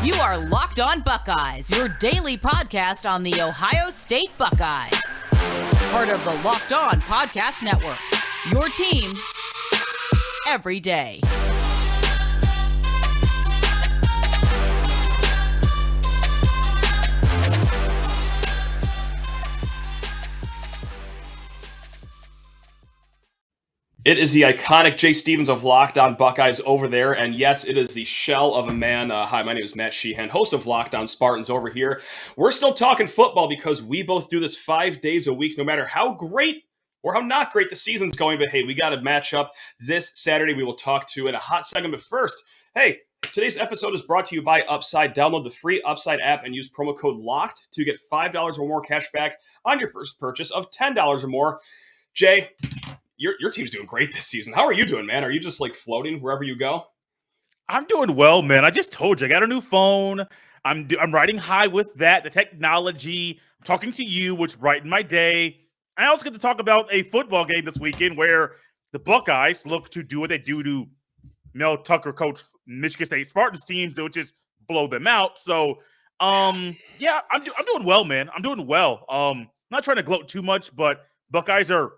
You are Locked On Buckeyes, your daily podcast on the Ohio State Buckeyes. Part of the Locked On Podcast Network, your team every day. It is the iconic Jay Stevens of Locked On Buckeyes over there, and yes, it is the shell of a man. Hi, my name is Matt Sheehan, host of Locked On Spartans over here. We're still talking football because we both do this 5 days a week, no matter how great or how not great the season's going. But hey, we got to match up this Saturday. We will talk to in a hot second. But first, hey, today's episode is brought to you by Upside. Download the free Upside app and use promo code LOCKED to get $5 or more cash back on your first purchase of $10 or more. Jay, Your team's doing great this season. How are you doing, man? Are you just like floating wherever you go? I'm doing well, man. I just told you I got a new phone. I'm riding high with that, the technology. I'm talking to you, which brightened my day. I also get to talk about a football game this weekend where the Buckeyes look to do what they do to Mel Tucker coach Michigan State Spartans teams, which is blow them out. So, yeah, I'm doing well, man. I'm doing well. Not trying to gloat too much, but Buckeyes are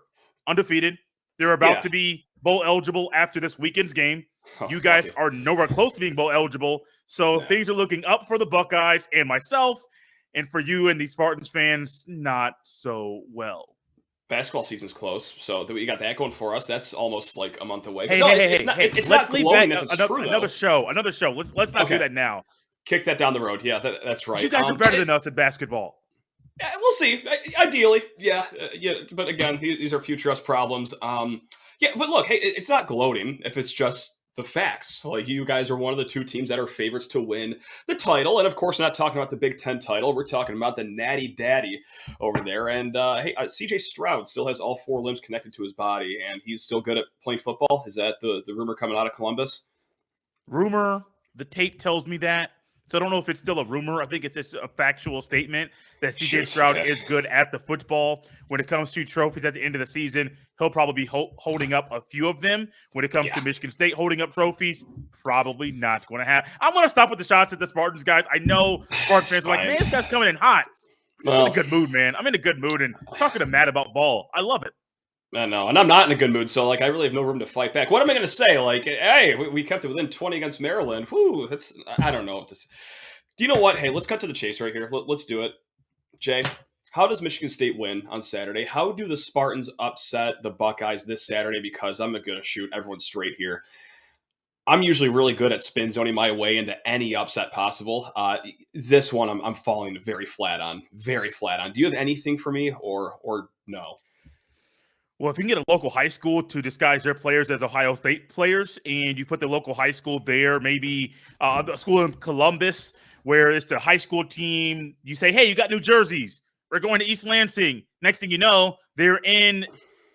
undefeated. They're about to be bowl eligible after this weekend's game. You guys are nowhere close to being bowl eligible. So things are looking up for the Buckeyes and myself. And for you and the Spartans fans, not so well. Basketball season's close. So we got that going for us. That's almost like a month away. Hey, it's not glowing if it's true, another show. Let's not do that now. Kick that down the road. Yeah, that's right. You guys are better than us at basketball. Yeah, we'll see. Ideally, yeah. But again, these are future us problems. But look, hey, it's not gloating if it's just the facts. Like, you guys are one of the two teams that are favorites to win the title, and of course, we're not talking about the Big Ten title. We're talking about the Natty Daddy over there. And C.J. Stroud still has all four limbs connected to his body, and he's still good at playing football. Is that the rumor coming out of Columbus? Rumor. The tape tells me that. So I don't know if it's still a rumor. I think it's just a factual statement that C.J. Stroud is good at the football. When it comes to trophies at the end of the season, he'll probably be holding up a few of them. When it comes to Michigan State holding up trophies, probably not going to happen. I'm going to stop with the shots at the Spartans, guys. I know Spartans fans are like, man, this guy's coming in hot. I'm in a good mood, man. I'm in a good mood, and talking to Matt about ball. I love it. I know, and I'm not in a good mood, so I really have no room to fight back. What am I going to say? Hey, we kept it within 20 against Maryland. Whew, I don't know. Do you know what? Hey, let's cut to the chase right here. Let's do it. Jay, how does Michigan State win on Saturday? How do the Spartans upset the Buckeyes this Saturday? Because I'm going to shoot everyone straight here. I'm usually really good at spin zoning my way into any upset possible. This one I'm falling very flat on. Very flat on. Do you have anything for me or no? Well, if you can get a local high school to disguise their players as Ohio State players, and you put the local high school there, maybe a school in Columbus where it's the high school team, you say, hey, you got new jerseys. We're going to East Lansing. Next thing you know, they're in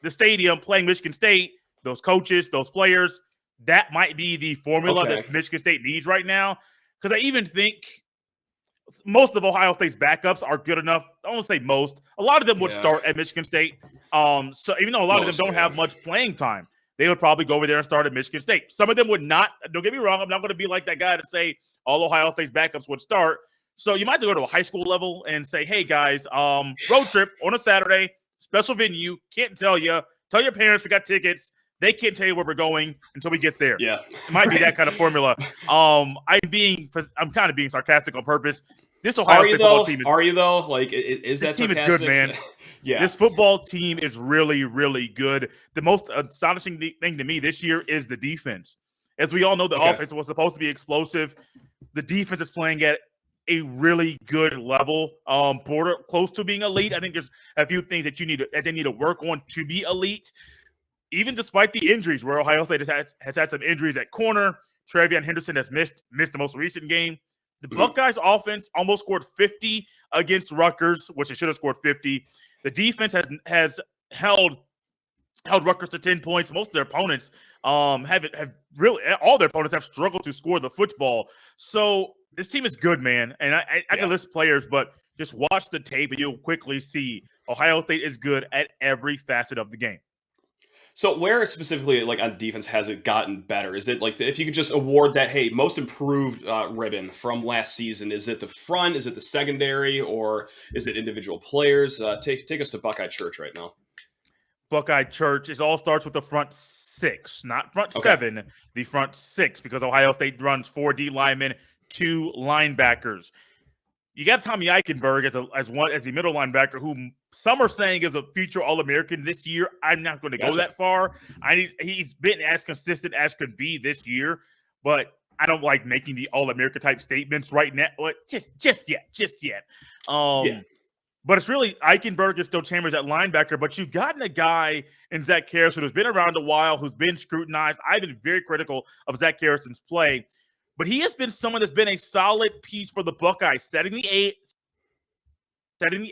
the stadium playing Michigan State. Those coaches, those players, that might be the formula that Michigan State needs right now. Because I even think most of Ohio State's backups are good enough. I won't say most. A lot of them would start at Michigan State. So even though a lot of them don't have much playing time, they would probably go over there and start at Michigan State. Some of them would not. Don't get me wrong. I'm not going to be like that guy to say all Ohio State's backups would start. So you might have to go to a high school level and say, hey, guys, road trip on a Saturday, special venue. Can't tell you. Tell your parents we got tickets. They can't tell you where we're going until we get there. Yeah. It might be that kind of formula. I'm kind of being sarcastic on purpose. This Ohio State football team is. Are you though? Like, is that this team sarcastic? is good, man. Yeah. This football team is really, really good. The most astonishing thing to me this year is the defense. As we all know, the offense was supposed to be explosive. The defense is playing at a really good level, border close to being elite. I think there's a few things that they need to work on to be elite. Even despite the injuries, where Ohio State has had some injuries at corner, Travion Henderson has missed the most recent game. The Buckeyes offense almost scored 50 against Rutgers, which it should have scored 50. The defense has held Rutgers to 10 points. Most of their opponents have really all their opponents have struggled to score the football. So this team is good, man. And I can list players, but just watch the tape and you'll quickly see Ohio State is good at every facet of the game. So where specifically, like on defense, has it gotten better? Is it like if you could just award that, hey, most improved ribbon from last season? Is it the front? Is it the secondary? Or is it individual players? Take us to Buckeye Church right now. Buckeye Church, it all starts with the front six, not front Okay. seven, the front six, because Ohio State runs 4 D linemen, 2 linebackers. You got Tommy Eichenberg as the middle linebacker, who some are saying is a future All-American this year. I'm not going to go that far. He's been as consistent as could be this year, but I don't like making the All-American type statements right now. Just yet. But it's really Eichenberg and still Chambers at linebacker, but you've gotten a guy in Zach Harrison who's been around a while, who's been scrutinized. I've been very critical of Zach Harrison's play. But he has been someone that's been a solid piece for the Buckeyes, setting the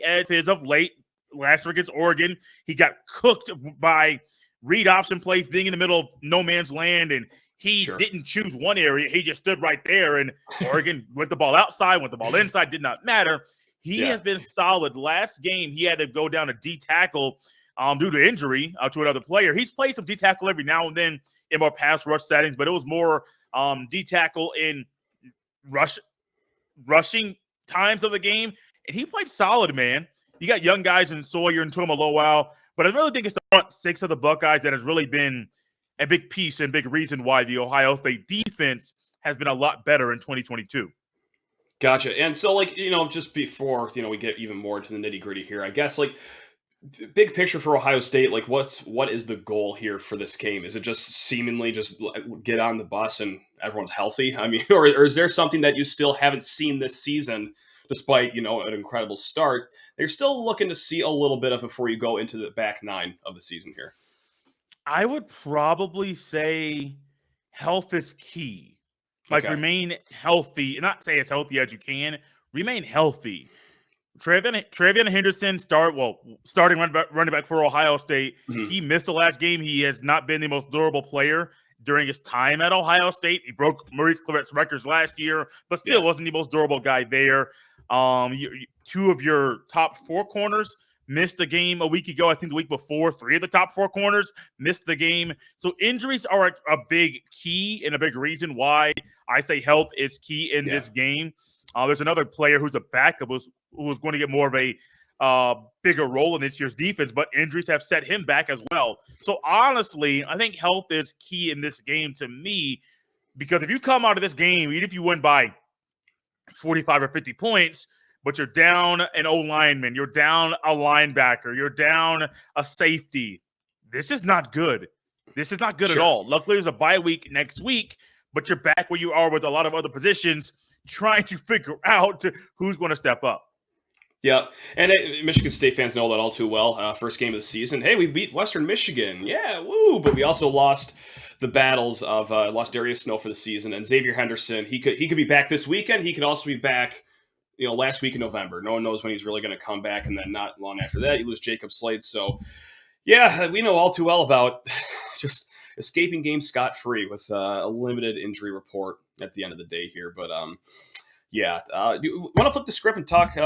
edge of late. Last year against Oregon, he got cooked by read option plays, being in the middle of no man's land, and he didn't choose one area. He just stood right there, and Oregon went the ball outside, went the ball inside, did not matter. He has been solid. Last game, he had to go down a D tackle due to injury to another player. He's played some D tackle every now and then in more pass rush settings, but it was more D tackle in rushing times of the game, and he played solid, man. You got young guys in Sawyer and Tuimoloau, but I really think it's the front six of the Buckeyes that has really been a big piece and big reason why the Ohio State defense has been a lot better in 2022. Gotcha. And so, like, just before, we get even more into the nitty gritty here, I guess, like, big picture for Ohio State, like, what is the goal here for this game? Is it just seemingly just get on the bus and everyone's healthy? I mean, or is there something that you still haven't seen this season, despite, an incredible start, that you're still looking to see a little bit of before you go into the back 9 of the season here? I would probably say health is key. Remain healthy, not say as healthy as you can. Remain healthy. Travion Henderson, starting running back for Ohio State. Mm-hmm. He missed the last game. He has not been the most durable player during his time at Ohio State. He broke Maurice Claret's records last year, but still wasn't the most durable guy there. 2 of your top 4 corners missed a game a week ago. I think the week before, 3 of the top 4 corners missed the game. So injuries are a big key and a big reason why I say health is key in this game. There's another player who's a backup who was going to get more of a bigger role in this year's defense, but injuries have set him back as well. So honestly, I think health is key in this game to me, because if you come out of this game, even if you win by 45 or 50 points, but you're down an O-lineman, you're down a linebacker, you're down a safety, this is not good. This is not good at all. Luckily, there's a bye week next week, but you're back where you are with a lot of other positions, trying to figure out who's going to step up. Yeah, and Michigan State fans know that all too well. First game of the season. Hey, we beat Western Michigan. Yeah, woo! But we also lost the battles of lost Darius Snow for the season, and Xavier Henderson. He could be back this weekend. He could also be back, last week in November. No one knows when he's really going to come back, and then not long after that, you lose Jacob Slade. So, yeah, we know all too well about just escaping games scot-free with a limited injury report at the end of the day here. But do you want to flip the script and talk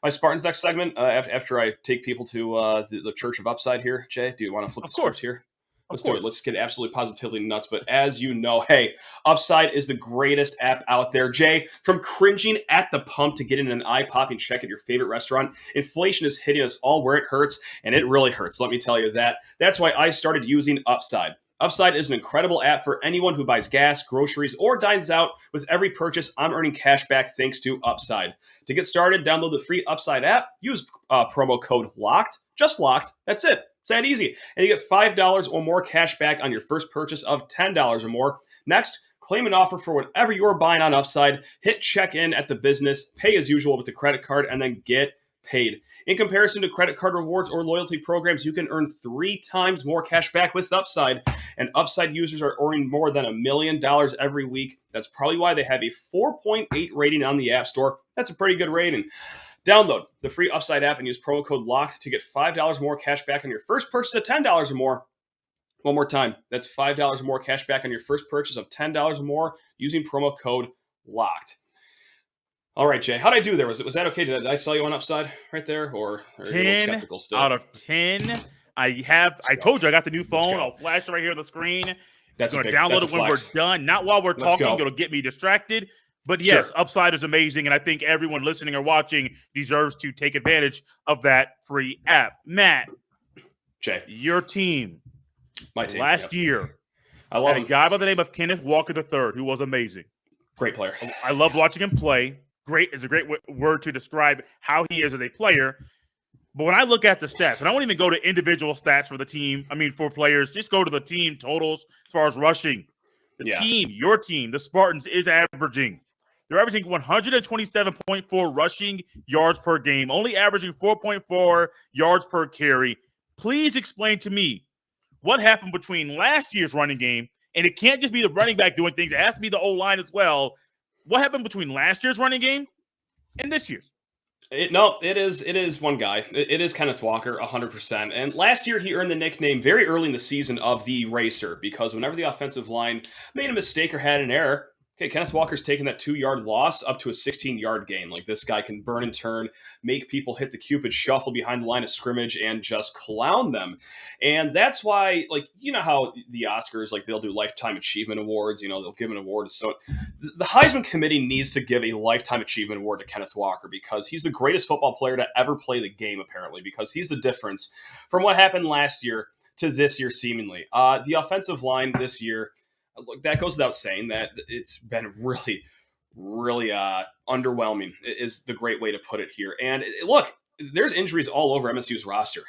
my Spartans next segment after I take people to the Church of Upside here, Jay? Do you want to flip the script here? Let's do it. Let's get absolutely positively nuts. But as you know, hey, Upside is the greatest app out there, Jay. From cringing at the pump to getting an eye-popping check at your favorite restaurant, inflation is hitting us all where it hurts, and it really hurts. Let me tell you that. That's why I started using Upside. Upside is an incredible app for anyone who buys gas, groceries, or dines out. With every purchase, I'm earning cash back thanks to Upside. To get started, download the free Upside app. Use promo code LOCKED. Just LOCKED. That's it. It's that easy. And you get $5 or more cash back on your first purchase of $10 or more. Next, claim an offer for whatever you're buying on Upside. Hit check-in at the business. Pay as usual with the credit card, and then get paid. In comparison to credit card rewards or loyalty programs, you can earn 3 times more cash back with Upside. And Upside users are earning more than $1 million every week. That's probably why they have a 4.8 rating on the App Store. That's a pretty good rating. Download the free Upside app and use promo code LOCKED to get $5 more cash back on your first purchase of $10 or more. One more time, that's $5 more cash back on your first purchase of $10 or more using promo code LOCKED. All right, Jay, how did I do there? Was that okay? Did I sell you on Upside right there? Or 10 skeptical still? out of 10. I told you I got the new phone. go. I'll flash it right here on the screen. That's going to that's download a it when we're flex. done. Not while we're Let's talking. go. It'll get me distracted. But yes, Sure. Upside is amazing, and I think everyone listening or watching deserves to take advantage of that free app. Matt, Jay, your team, my team, last year, I love had a him. guy by the name of Kenneth Walker III, who was amazing. Great player. I loved watching him play. Great is a great word to describe how he is as a player. But when I look at the stats, and I won't even go to individual stats for the team, for players, just go to the team totals as far as rushing. The team, your team, the Spartans, is averaging. They're averaging 127.4 rushing yards per game, only averaging 4.4 yards per carry. Please explain to me what happened between last year's running game, and it can't just be the running back doing things. It has to be the O-line as well. What happened between last year's running game and this year's? It is one guy. It is Kenneth Walker, 100%. And last year, he earned the nickname very early in the season of the Racer, because whenever the offensive line made a mistake or had an error, okay, Kenneth Walker's taking that 2-yard loss up to a 16-yard gain. Like, this guy can burn and turn, make people hit the Cupid shuffle behind the line of scrimmage and just clown them. And that's why, like, you know how the Oscars, like, they'll do Lifetime Achievement Awards, they'll give an award. So the Heisman Committee needs to give a Lifetime Achievement Award to Kenneth Walker, because he's the greatest football player to ever play the game, apparently, because he's the difference from what happened last year to this year, seemingly. The offensive line this year, look, that goes without saying that it's been really, really underwhelming is the great way to put it here. And look, there's injuries all over MSU's roster.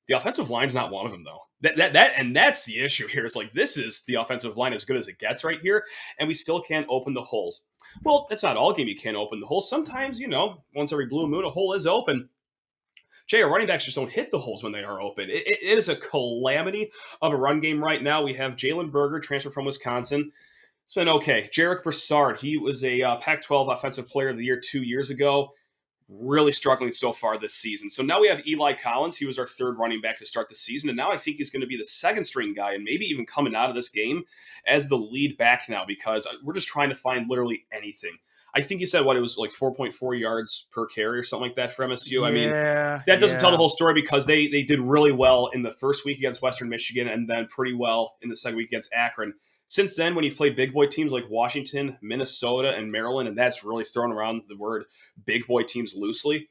The offensive line's not one of them, though. And that's the issue here. It's like, this is the offensive line as good as it gets right here, and we still can't open the holes. Well, that's not all game you can't open the holes. Sometimes, once every blue moon, a hole is open. Jay, our running backs just don't hit the holes when they are open. It is a calamity of a run game right now. We have Jalen Berger, transfer from Wisconsin. It's been okay. Jarek Broussard, he was a Pac-12 Offensive Player of the Year 2 years ago. Really struggling so far this season. So now we have Eli Collins. He was our third running back to start the season, and now I think he's going to be the second-string guy, and maybe even coming out of this game as the lead back now, because we're just trying to find literally anything. I think you said it was like 4.4 yards per carry or something like that for MSU. That doesn't tell the whole story, because they did really well in the first week against Western Michigan, and then pretty well in the second week against Akron. Since then, when you've played big boy teams like Washington, Minnesota, and Maryland, and that's really thrown around the word big boy teams loosely,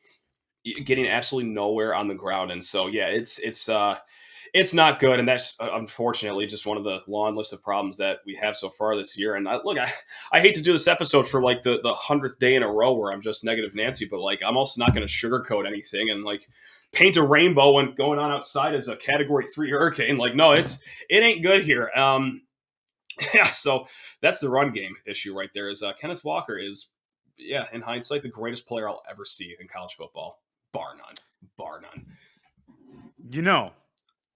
getting absolutely nowhere on the ground. And so, yeah, it's not good. And that's unfortunately just one of the long list of problems that we have so far this year. And I hate to do this episode for like the 100th day in a row where I'm just negative Nancy, but like, I'm also not going to sugarcoat anything and like paint a rainbow when going on outside as a Category 3 hurricane. Like, no, it ain't good here. Yeah, so that's the run game issue right there. Is Kenneth Walker is, in hindsight, the greatest player I'll ever see in college football, bar none.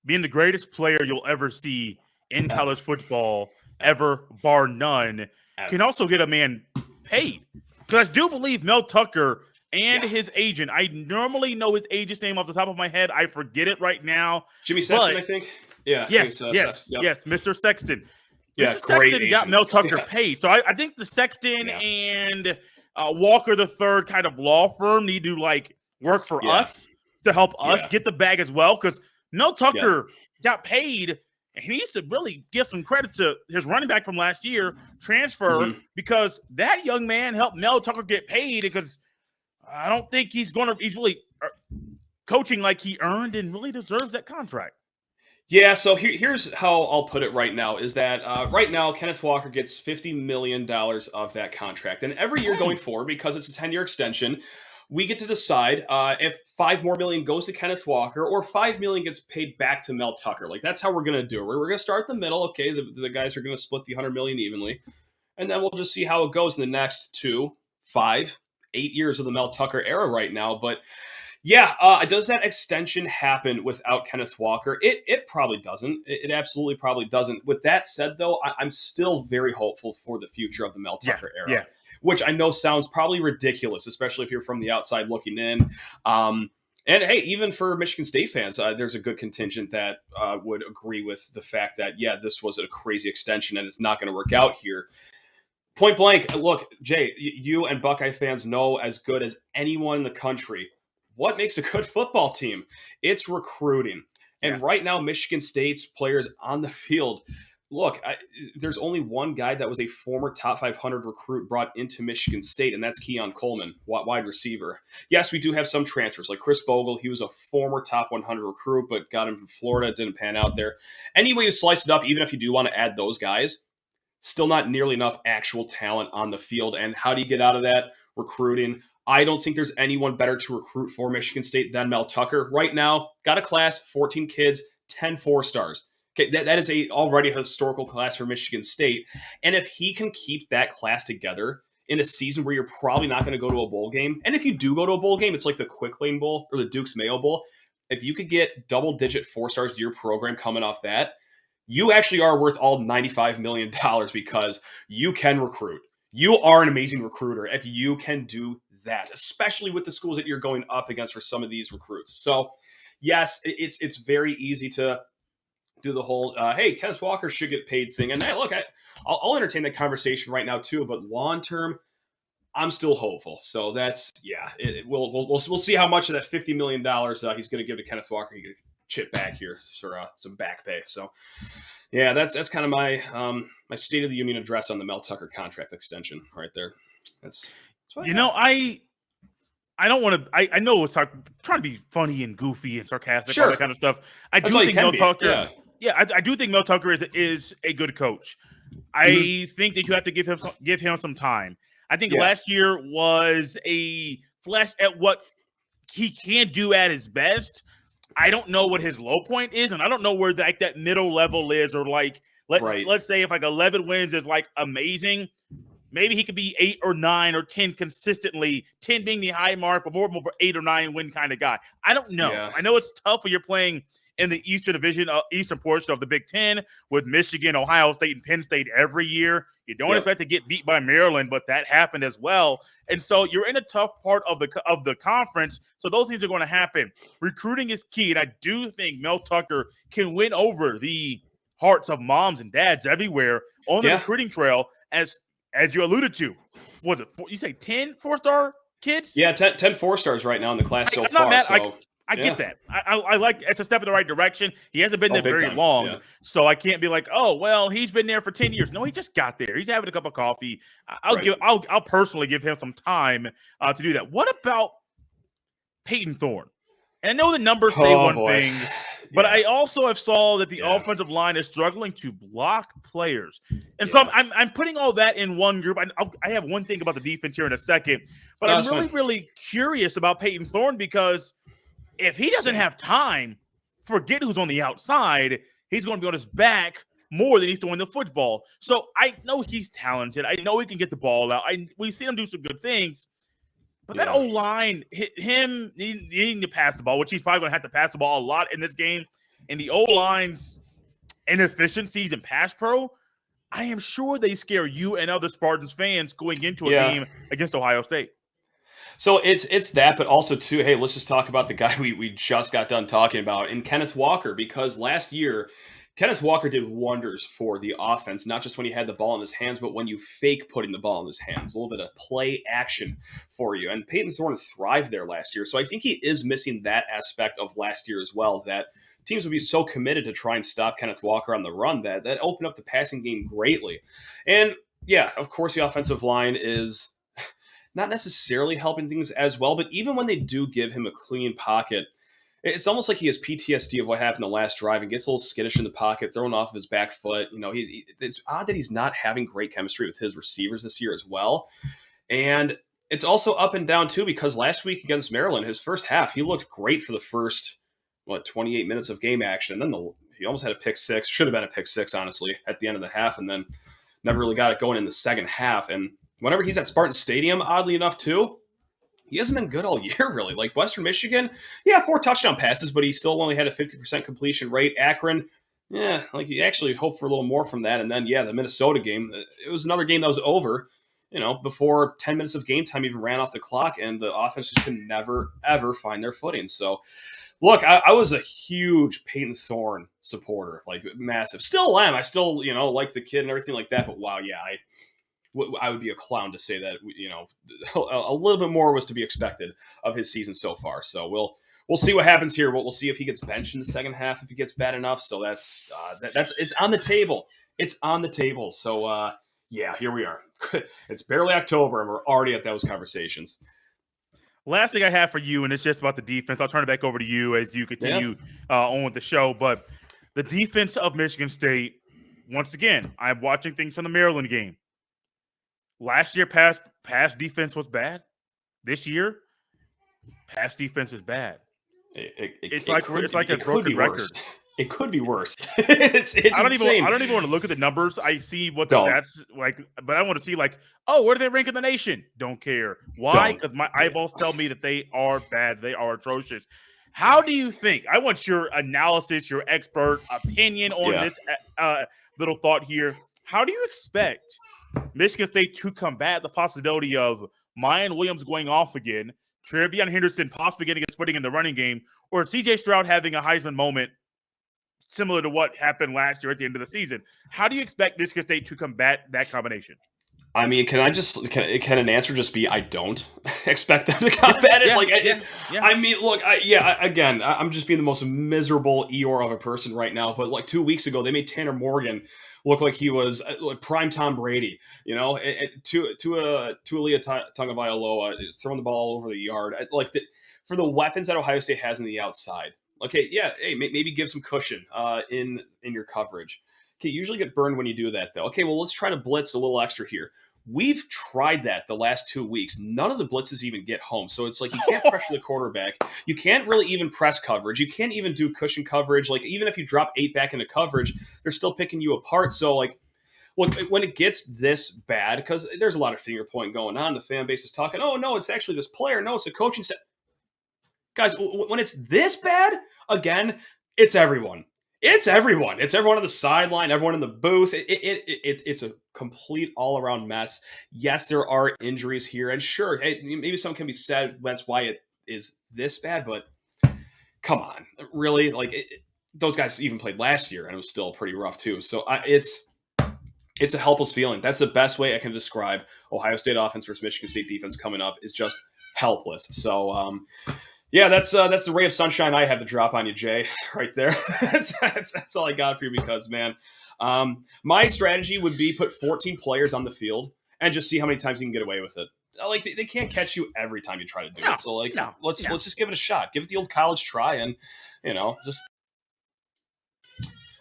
Being the greatest player you'll ever see in college football, ever, bar none, can also get a man paid. Because I do believe Mel Tucker and his agent, I normally know his agent's name off the top of my head. I forget it right now. Jimmy Sexton, I think. Yeah. Yes, Mr. Sexton. Mr. Sexton got Mel Tucker paid. So I think the Sexton and Walker III kind of law firm need to like work for us to help us get the bag as well. Because Mel Tucker got paid, and he needs to really give some credit to his running back from last year, transfer, because that young man helped Mel Tucker get paid, because I don't think he's really coaching like he earned and really deserves that contract. Yeah, so here's how I'll put it right now, is that right now Kenneth Walker gets $50 million of that contract. And every year going forward, because it's a 10-year extension, we get to decide if $5 more million goes to Kenneth Walker or $5 million gets paid back to Mel Tucker. Like, that's how we're going to do it. We're going to start in the middle. Okay, the guys are going to split the $100 million evenly. And then we'll just see how it goes in the next 2, 5, 8 years of the Mel Tucker era right now. But yeah, does that extension happen without Kenneth Walker? It probably doesn't. It absolutely probably doesn't. With that said, though, I'm still very hopeful for the future of the Mel Tucker era, which I know sounds probably ridiculous, especially if you're from the outside looking in. And hey, even for Michigan State fans, there's a good contingent that would agree with the fact that, this was a crazy extension and it's not going to work out here. Point blank, look, Jay, you and Buckeye fans know as good as anyone in the country what makes a good football team. It's recruiting. And right now, Michigan State's players on the field, look, there's only one guy that was a former top 500 recruit brought into Michigan State, and that's Keon Coleman, wide receiver. Yes, we do have some transfers, like Chris Bogle. He was a former top 100 recruit, but got him from Florida. It didn't pan out there. Any way you slice it up, even if you do want to add those guys, still not nearly enough actual talent on the field. And how do you get out of that? Recruiting. I don't think there's anyone better to recruit for Michigan State than Mel Tucker. Right now, got a class, 14 kids, 10 4-stars. Okay, that is already a historical class for Michigan State. And if he can keep that class together in a season where you're probably not going to go to a bowl game, and if you do go to a bowl game, it's like the Quick Lane Bowl or the Duke's Mayo Bowl. If you could get double-digit 4-stars to your program coming off that, you actually are worth all $95 million because you can recruit. You are an amazing recruiter if you can do that, especially with the schools that you're going up against for some of these recruits. So, yes, it's very easy to do the whole, hey, Kenneth Walker should get paid thing. And hey, look, I'll entertain that conversation right now too. But long term, I'm still hopeful. So that's we'll see how much of that $50 million he's going to give to Kenneth Walker. He could chip back here for some back pay. So yeah, that's kind of my my State of the Union address on the Mel Tucker contract extension right there. That's I don't want to. I know it's trying to be funny and goofy and sarcastic, all that kind of stuff. I do think Mel Tucker. Yeah, I do think Mel Tucker is a good coach. I think that you have to give him some time. I think last year was a flash at what he can do at his best. I don't know what his low point is, and I don't know where that middle level is, or like let's say if like 11 wins is like amazing. Maybe he could be 8 or 9 or 10 consistently, 10 being the high mark, but more 8 or 9 win kind of guy. I don't know. Yeah. I know it's tough when you're playing in the Eastern Division, Eastern portion of the Big Ten with Michigan, Ohio State, and Penn State every year. You don't expect to get beat by Maryland, but that happened as well. And so you're in a tough part of the conference. So those things are going to happen. Recruiting is key, and I do think Mel Tucker can win over the hearts of moms and dads everywhere on the recruiting trail, as you alluded to. Was it you say 10 4-star kids? Yeah, 10 4-stars right now in the class so far. I get that. I like it's a step in the right direction. He hasn't been there very long. So I can't be like, oh, well, he's been there for 10 years. No, he just got there. He's having a cup of coffee. I'll personally give him some time to do that. What about Peyton Thorne? And I know the numbers say thing, but I also have saw that the offensive line is struggling to block players. And so I'm putting all that in one group. I have one thing about the defense here in a second, but I'm really curious about Peyton Thorne because if he doesn't have time, forget who's on the outside. He's going to be on his back more than he's doing the football. So I know he's talented. I know he can get the ball out. We've seen him do some good things. But that O-line, him needing to pass the ball, which he's probably going to have to pass the ball a lot in this game, and the O-line's inefficiencies in pass pro, I am sure they scare you and other Spartans fans going into a game against Ohio State. So it's that, but also too, hey, let's just talk about the guy we just got done talking about, in Kenneth Walker, because last year, Kenneth Walker did wonders for the offense, not just when he had the ball in his hands, but when you fake putting the ball in his hands, a little bit of play action for you. And Peyton Thorne thrived there last year. So I think he is missing that aspect of last year as well, that teams would be so committed to try and stop Kenneth Walker on the run that opened up the passing game greatly. And yeah, of course, the offensive line is not necessarily helping things as well, but even when they do give him a clean pocket, it's almost like he has PTSD of what happened the last drive and gets a little skittish in the pocket, thrown off of his back foot. You know, it's odd that he's not having great chemistry with his receivers this year as well. And it's also up and down too, because last week against Maryland, his first half, he looked great for the first, 28 minutes of game action. And then he almost had a pick six, should have been a pick six, honestly, at the end of the half, and then never really got it going in the second half. And whenever he's at Spartan Stadium, oddly enough too, he hasn't been good all year, really. Like Western Michigan, 4 touchdown passes, but he still only had a 50% completion rate. Akron, you actually hope for a little more from that. And then, the Minnesota game, it was another game that was over, before 10 minutes of game time even ran off the clock, and the offense just could never, ever find their footing. So, look, I was a huge Peyton Thorne supporter, like massive. Still am. I still, like the kid and everything like that. But wow, I would be a clown to say that, a little bit more was to be expected of his season so far. So we'll we'll see what happens here. We'll see if he gets benched in the second half if he gets bad enough. So that's it's on the table. It's on the table. So yeah, here we are. It's barely October, and we're already at those conversations. Last thing I have for you, and it's just about the defense. I'll turn it back over to you as you continue on with the show. But the defense of Michigan State, once again, I'm watching things from the Maryland game. Last year, pass defense was bad. This year, pass defense is bad. It's like a broken record. It could be worse. It's I don't insane. I don't even want to look at the numbers. I see what the stats like, but I want to see like, oh, where do they rank in the nation? Don't care. Why? Because my eyeballs tell me that they are bad. They are atrocious. How do you think? I want your analysis, your expert opinion on this little thought here. How do you expect Michigan State to combat the possibility of Mayan Williams going off again, Trevion Henderson possibly getting his footing in the running game, or C.J. Stroud having a Heisman moment similar to what happened last year at the end of the season? How do you expect Michigan State to combat that combination? I mean, can an answer just be I don't expect them to combat it? I mean, look, again, I'm just being the most miserable Eeyore of a person right now. But like 2 weeks ago, they made Tanner Morgan look like he was like prime Tom Brady, you know, to Tulia Tagovailoa throwing the ball all over the yard. For the weapons that Ohio State has on the outside. Okay, maybe give some cushion in your coverage. Okay, you usually get burned when you do that, though. Okay, well, let's try to blitz a little extra here. We've tried that the last 2 weeks. None of the blitzes even get home. So it's like you can't pressure the quarterback. You can't really even press coverage. You can't even do cushion coverage. Like, even if you drop 8 back into coverage, they're still picking you apart. So, like, look, when it gets this bad, because there's a lot of finger pointing going on, the fan base is talking, oh, no, it's actually this player. No, it's a coaching staff. Guys, when it's this bad, again, it's everyone. It's everyone. It's everyone on the sideline, everyone in the booth. It's a complete all-around mess. Yes, there are injuries here. And sure, hey, maybe some can be said that's why it is this bad. But come on. Really? Like, those guys even played last year, and it was still pretty rough, too. So it's a helpless feeling. That's the best way I can describe Ohio State offense versus Michigan State defense coming up, is just helpless. So, yeah, that's the ray of sunshine I have to drop on you, Jay, right there. that's all I got for you because, man, my strategy would be put 14 players on the field and just see how many times you can get away with it. Like, they can't catch you every time you try to do it. So, like, let's just give it a shot. Give it the old college try and, just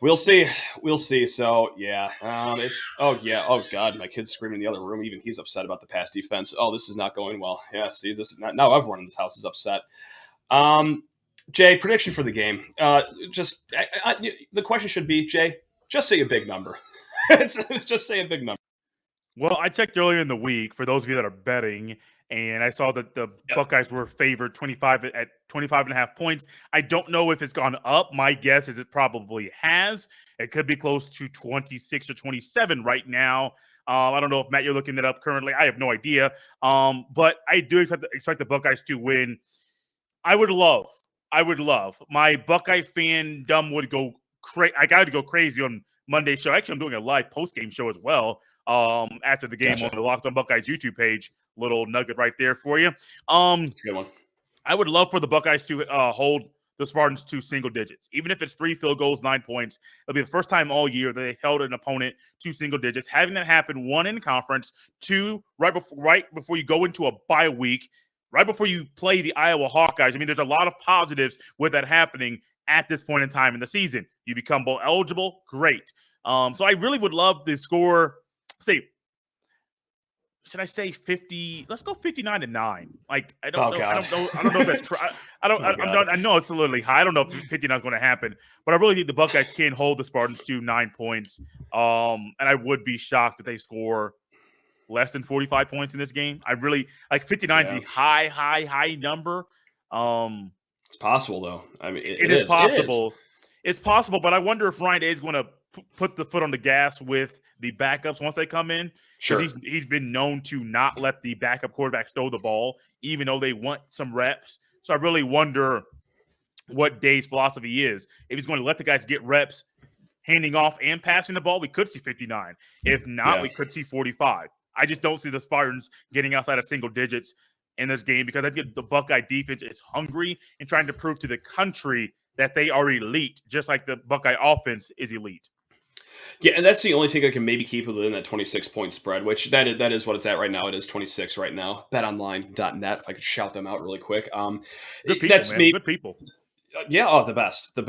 we'll see. We'll see. So, yeah, oh, God, my kid's screaming in the other room. Even he's upset about the pass defense. Oh, this is not going well. Yeah, see, this is not, now everyone in this house is upset. Jay, prediction for the game. The question should be, Jay, just say a big number. Just say a big number. Well, I checked earlier in the week for those of you that are betting, and I saw that the Buckeyes were favored 25 at 25.5 points. I don't know if it's gone up. My guess is it probably has. It could be close to 26 or 27 right now. I don't know if, Matt, you're looking it up currently. I have no idea. But I do expect the Buckeyes to win. I would love. My Buckeye fandom would go crazy. I got to go crazy on Monday's show. Actually, I'm doing a live post-game show as well after the game on the Locked On Buckeyes YouTube page. Little nugget right there for you. That's a good one. I would love for the Buckeyes to hold the Spartans to single digits. Even if it's 3 field goals, 9 points, it'll be the first time all year they held an opponent to single digits. Having that happen, 1 in conference, 2 right before you go into a bye week, right before you play the Iowa Hawkeyes. I mean, there's a lot of positives with that happening at this point in time in the season. You become bowl eligible, great. So I really would love the score. Should I say 50? Let's go 59-9. Like, I don't know. I don't know if that's true. I know it's a little high. I don't know if 59 is going to happen, but I really think the Buckeyes can hold the Spartans to 9 points. And I would be shocked if they score less than 45 points in this game. I really like 59 is a high number. It's possible though. I mean, it is possible. It's possible, but I wonder if Ryan Day is going to put the foot on the gas with the backups once they come in. Sure. He's been known to not let the backup quarterbacks throw the ball, even though they want some reps. So I really wonder what Day's philosophy is. If he's going to let the guys get reps handing off and passing the ball, we could see 59. If not, we could see 45. I just don't see the Spartans getting outside of single digits. in this game because I think the Buckeye defense is hungry and trying to prove to the country that they are elite, just like the Buckeye offense is elite. Yeah, and that's the only thing that can maybe keep it within that 26-point spread, which that is what it's at right now. It is 26 right now. BetOnline.net, if I could shout them out really quick. Good people, that's man. maybe, Good people. Yeah, oh, the best.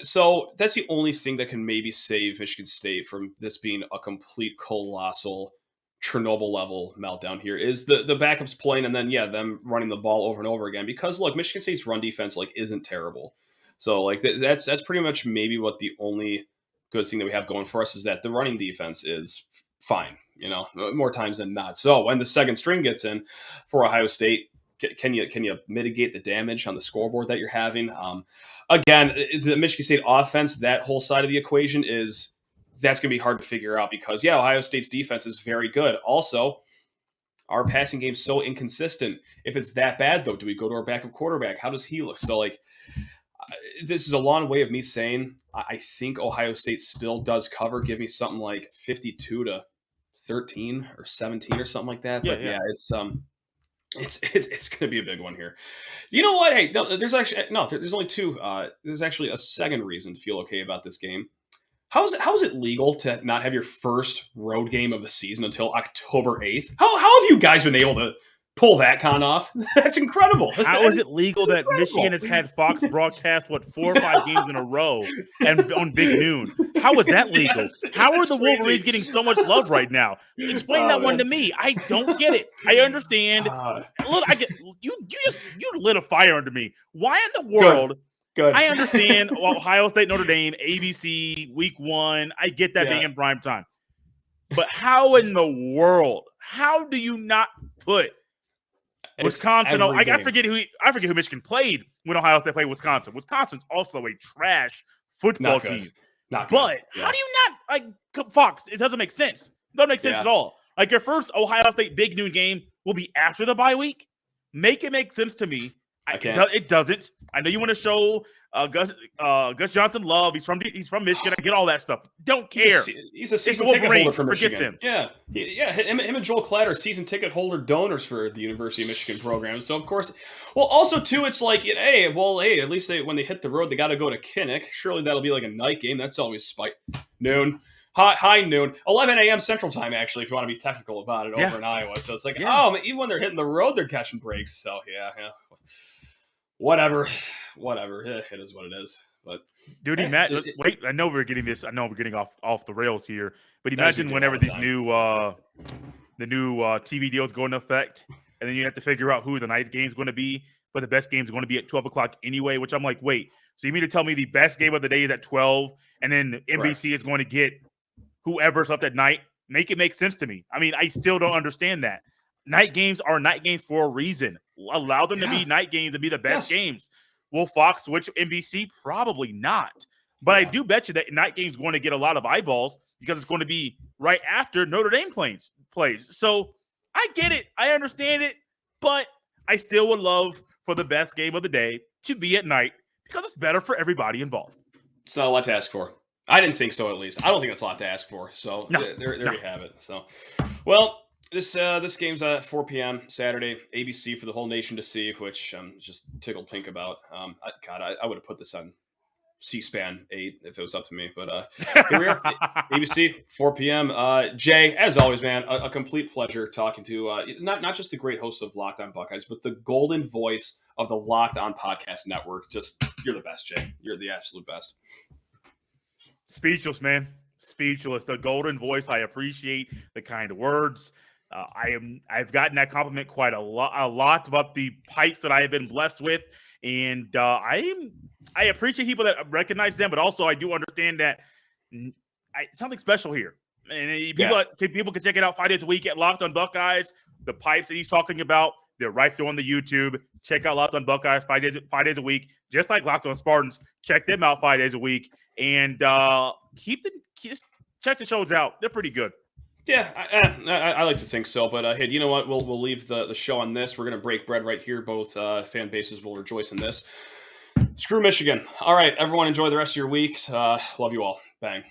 So that's the only thing that can maybe save Michigan State from this being a complete colossal Chernobyl-level meltdown here is the backups playing and then, them running the ball over and over again. Because, look, Michigan State's run defense, isn't terrible. So, that's pretty much maybe what the only good thing that we have going for us is that the running defense is fine, more times than not. So when the second string gets in for Ohio State, can you mitigate the damage on the scoreboard that you're having? Again, the Michigan State offense, that whole side of the equation that's going to be hard to figure out because, Ohio State's defense is very good. Also, our passing game's so inconsistent. If it's that bad, though, do we go to our backup quarterback? How does he look? So, this is a long way of me saying I think Ohio State still does cover. Give me something like 52-13 or 17 or something like that. But it's going to be a big one here. You know what? Hey, there's only two. There's actually a second reason to feel okay about this game. How is it legal to not have your first road game of the season until October 8th? How have you guys been able to pull that con off? That's incredible. How is it legal that Michigan has had Fox broadcast 4 or 5 games in a row and on Big Noon? How is that legal? How are the Wolverines getting so much love right now? Explain that one to me. I don't get it. I understand. Look, I get you lit a fire under me. Why in the world? Good. I understand Ohio State, Notre Dame, ABC, week 1. I get that being in prime time. But how in the world? How do you not put Wisconsin? I forget who Michigan played when Ohio State played Wisconsin. Wisconsin's also a trash football team. How do you not Fox? It doesn't make sense. It doesn't make sense at all. Your first Ohio State Big Noon game will be after the bye week. Make it make sense to me. It doesn't. I know you want to show Gus Johnson love. He's from Michigan. I get all that stuff. Don't care. He's a season ticket holder for Michigan. Forget them. Yeah. Him and Joel Klatt are season ticket holder donors for the University of Michigan program. So of course, also too, it's hey, at least when they hit the road, they got to go to Kinnick. Surely that'll be a night game. That's always noon. High noon, 11 a.m. Central Time, actually, if you want to be technical about it, over in Iowa. So it's even when they're hitting the road, they're catching breaks. So, whatever. It is what it is. But, dude, Matt, wait, I know we're getting off the rails here, but imagine whenever these new TV deals go into effect, and then you have to figure out who the night game is going to be, but the best game is going to be at 12 o'clock anyway, which I'm like, wait, so you mean to tell me the best game of the day is at 12, and then NBC is going to get whoever's up that night? Make it make sense to me. I mean, I still don't understand that. Night games are night games for a reason. Allow them to be night games and be the best games. Will Fox switch NBC? Probably not. But I do bet you that night game's going to get a lot of eyeballs because it's going to be right after Notre Dame plays. So I get it. I understand it. But I still would love for the best game of the day to be at night because it's better for everybody involved. It's not a lot to ask for. I didn't think so, at least. I don't think it's a lot to ask for. So there you have it. So, well, this game's at 4 p.m. Saturday, ABC for the whole nation to see, which I'm just tickled pink about. I would have put this on C-SPAN 8 if it was up to me. But here we are, ABC, 4 p.m. Jay, as always, man, a complete pleasure talking to not just the great host of Locked On Buckeyes, but the golden voice of the Locked On Podcast Network. Just, you're the best, Jay. You're the absolute best. Speechless, man. Speechless. The golden voice. I appreciate the kind words. I've gotten that compliment quite a lot about the pipes that I have been blessed with, and I appreciate people that recognize them, but also I do understand that something special here. And people can check it out 5 days a week at Locked On Buckeyes. The pipes that he's talking about, they're right there on the YouTube. Check out Locked On Buckeyes 5 days a week, just like Locked On Spartans. Check them out 5 days a week, and check the shows out. They're pretty good. Yeah, I like to think so. But hey, you know what? We'll leave the show on this. We're gonna break bread right here. Both fan bases will rejoice in this. Screw Michigan. All right, everyone, enjoy the rest of your week. Love you all. Bang.